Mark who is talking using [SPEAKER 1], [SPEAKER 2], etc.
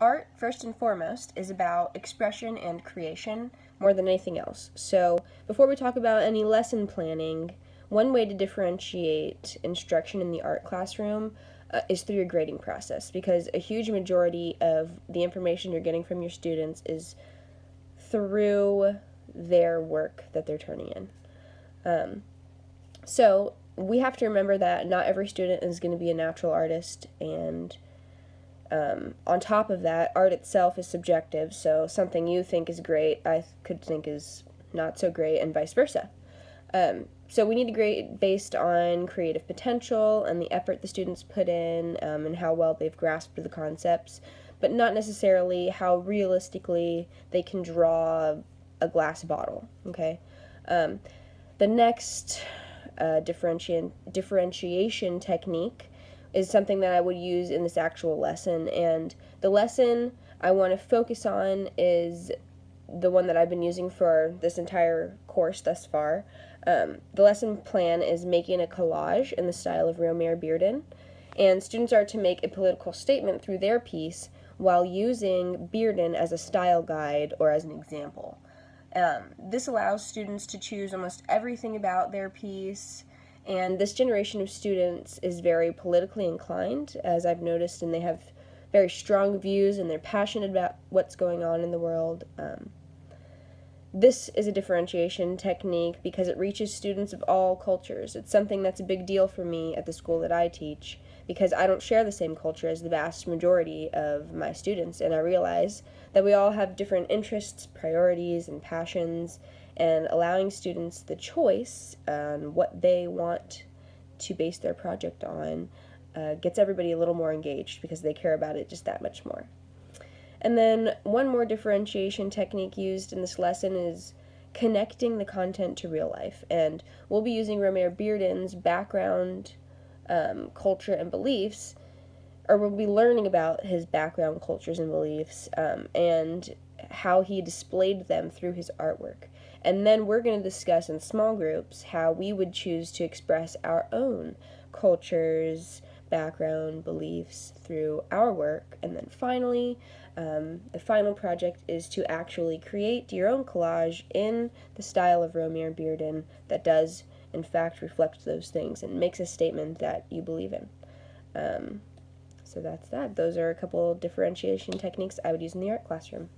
[SPEAKER 1] art, first and foremost, is about expression and creation more than anything else. So before we talk about any lesson planning, one way to differentiate instruction in the art classroom is through your grading process, because a huge majority of the information you're getting from your students is through their work that they're turning in. So we have to remember that not every student is going to be a natural artist, and on top of that, art itself is subjective, so something you think is great, I could think is not so great, and vice versa. So we need to grade based on creative potential and the effort the students put in, and how well they've grasped the concepts, but not necessarily how realistically they can draw a glass bottle, okay? The next differentiation technique is something that I would use in this actual lesson, and the lesson I want to focus on is the one that I've been using for this entire course thus far. The lesson plan is making a collage in the style of Romare Bearden, and students are to make a political statement through their piece while using Bearden as a style guide or as an example. This allows students to choose almost everything about their piece, and this generation of students is very politically inclined, as I've noticed, and they have very strong views and they're passionate about what's going on in the world. This is a differentiation technique because it reaches students of all cultures. It's something that's a big deal for me at the school that I teach, because I don't share the same culture as the vast majority of my students, and I realize that we all have different interests, priorities, and passions, and allowing students the choice on what they want to base their project on gets everybody a little more engaged because they care about it just that much more. And then one more differentiation technique used in this lesson is connecting the content to real life, and we'll be using Romare Bearden's background, culture, and beliefs, or we'll be learning about his background, cultures, and beliefs, and how he displayed them through his artwork. And then we're going to discuss in small groups how we would choose to express our own cultures, background, beliefs through our work. And then finally, the final project is to actually create your own collage in the style of Romare Bearden that does, in fact, reflect those things and makes a statement that you believe in. So that's that. Those are a couple differentiation techniques I would use in the art classroom.